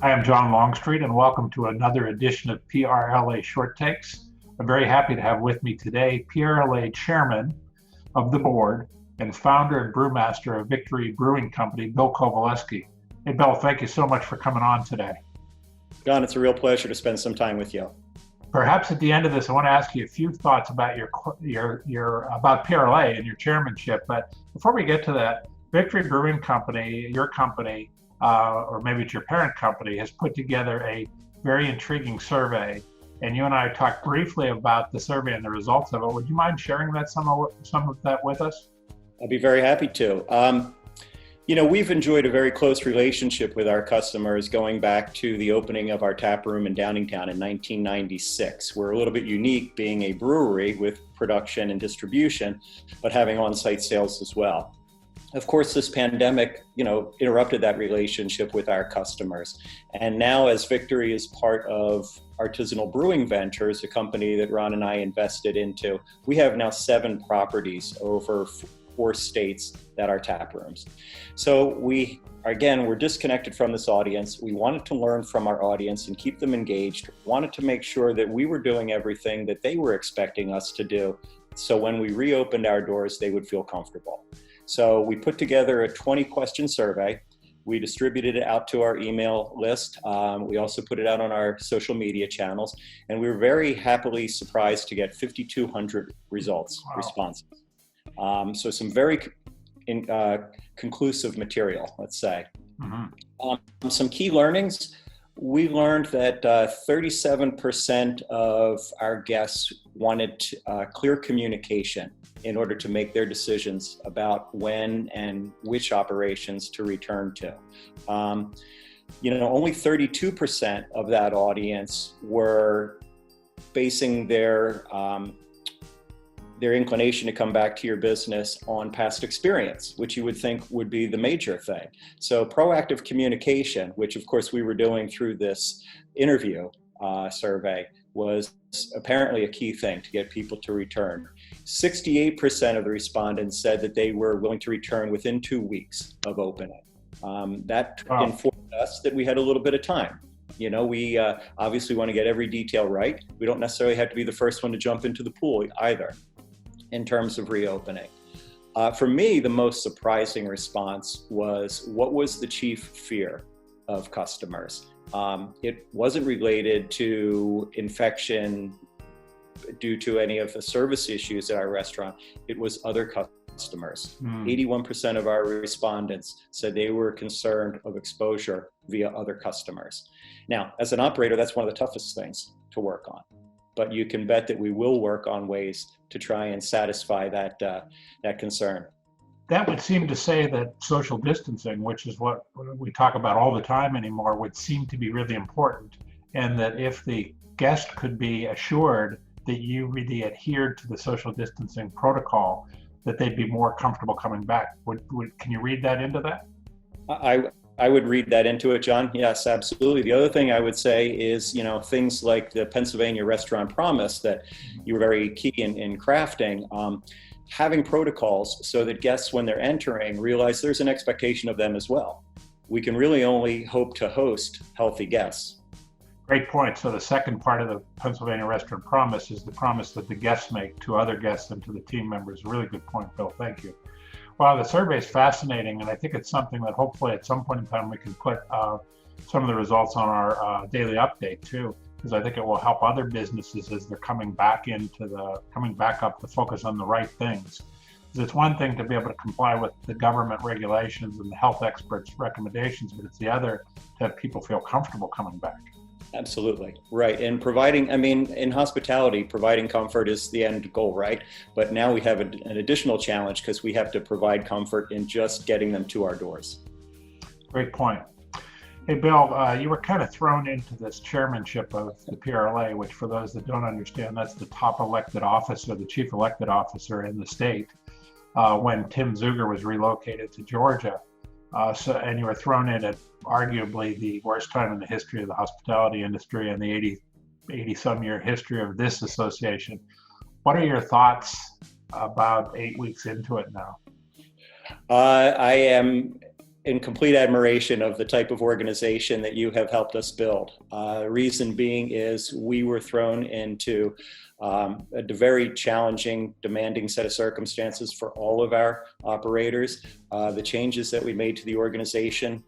I am John Longstreet, and welcome to another edition of PRLA Short Takes. I'm very happy to have with me today PRLA Chairman of the board and founder and brewmaster of Victory Brewing Company, Bill Covaleski. Hey, Bill, thank you so much for coming on today. John, it's a real pleasure to spend some time with you. Perhaps at the end of this, I want to ask you a few thoughts about your about PRLA and your chairmanship. But before we get to that, Victory Brewing Company, your company, or maybe it's your parent company, has put together a very intriguing survey. And you and I talked briefly about the survey and the results of it. Would you mind sharing some of that with us? I'll be very happy to. We've enjoyed a very close relationship with our customers going back to the opening of our tap room in Downingtown in 1996. We're a little bit unique being a brewery with production and distribution, but having on-site sales as well. Of course, this pandemic, interrupted that relationship with our customers. And now as Victory is part of Artisanal Brewing Ventures, a company that Ron and I invested into, we have now 7 properties over 4 states that are tap rooms. So we're disconnected from this audience. We wanted to learn from our audience and keep them engaged, wanted to make sure that we were doing everything that they were expecting us to do. So when we reopened our doors, they would feel comfortable. So we put together a 20-question survey. We distributed it out to our email list. We also put it out on our social media channels, and we were very happily surprised to get 5,200 responses. So some very conclusive material, let's say. Mm-hmm. Some key learnings. We learned that 37% of our guests wanted clear communication in order to make their decisions about when and which operations to return to. Only 32% of that audience were basing their inclination to come back to your business on past experience, which you would think would be the major thing. So proactive communication, which of course we were doing through this interview survey, was apparently a key thing to get people to return. 68% of the respondents said that they were willing to return within 2 weeks of opening. That informed us that we had a little bit of time. We obviously want to get every detail right. We don't necessarily have to be the first one to jump into the pool either in terms of reopening. For me, the most surprising response was, what was the chief fear of customers? It wasn't related to infection due to any of the service issues at our restaurant. It was other customers. 81% of our respondents said they were concerned of exposure via other customers. Now, as an operator, that's one of the toughest things to work on. But you can bet that we will work on ways to try and satisfy that concern. That would seem to say that social distancing, which is what we talk about all the time anymore, would seem to be really important. And that if the guest could be assured that you really adhered to the social distancing protocol, that they'd be more comfortable coming back. Can you read that into that? I would read that into it, John. Yes, absolutely. The other thing I would say is, things like the Pennsylvania Restaurant Promise that you were very key in crafting, having protocols so that guests, when they're entering, realize there's an expectation of them as well. We can really only hope to host healthy guests. Great point. So the second part of the Pennsylvania Restaurant Promise is the promise that the guests make to other guests and to the team members. Really good point, Bill. Thank you. Wow, the survey is fascinating, and I think it's something that hopefully at some point in time we can put some of the results on our daily update too, because I think it will help other businesses as they're coming back up to focus on the right things. Because it's one thing to be able to comply with the government regulations and the health experts' recommendations, but it's the other to have people feel comfortable coming back. Absolutely. Right. And in hospitality, providing comfort is the end goal, right? But now we have an additional challenge because we have to provide comfort in just getting them to our doors. Great point. Hey, Bill, you were kind of thrown into this chairmanship of the PRLA, which for those that don't understand, that's the top elected officer, the chief elected officer in the state, when Tim Zuger was relocated to Georgia. And you were thrown in at arguably the worst time in the history of the hospitality industry and the 80-some year history of this association. What are your thoughts about 8 weeks into it now? I am in complete admiration of the type of organization that you have helped us build. The reason being is we were thrown into a very challenging, demanding set of circumstances for all of our operators. The changes that we made to the organization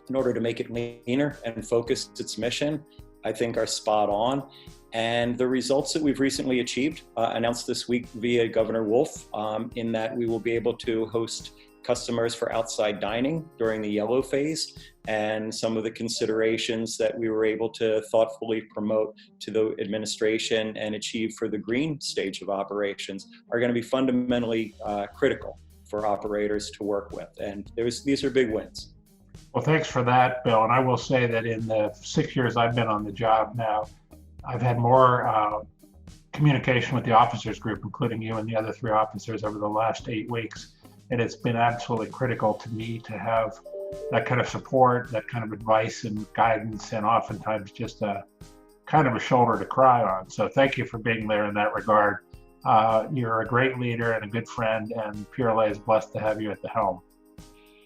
in order to make it leaner and focus its mission, I think are spot on. And the results that we've recently achieved, announced this week via Governor Wolf, in that we will be able to host customers for outside dining during the yellow phase, and some of the considerations that we were able to thoughtfully promote to the administration and achieve for the green stage of operations are going to be fundamentally critical for operators to work with. And these are big wins. Well, thanks for that, Bill. And I will say that in the 6 years I've been on the job now, I've had more communication with the officers group, including you and the other 3 officers, over the last 8 weeks. And it's been absolutely critical to me to have that kind of support, that kind of advice and guidance, and oftentimes just a kind of a shoulder to cry on. So thank you for being there in that regard. You're a great leader and a good friend, and PRLA is blessed to have you at the helm.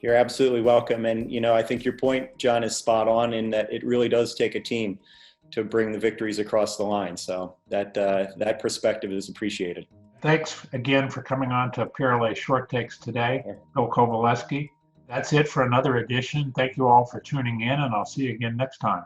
You're absolutely welcome. And, I think your point, John, is spot on in that it really does take a team to bring the victories across the line. So that perspective is appreciated. Thanks again for coming on to PRLA Short Takes today, Bill Covaleski. That's it for another edition. Thank you all for tuning in, and I'll see you again next time.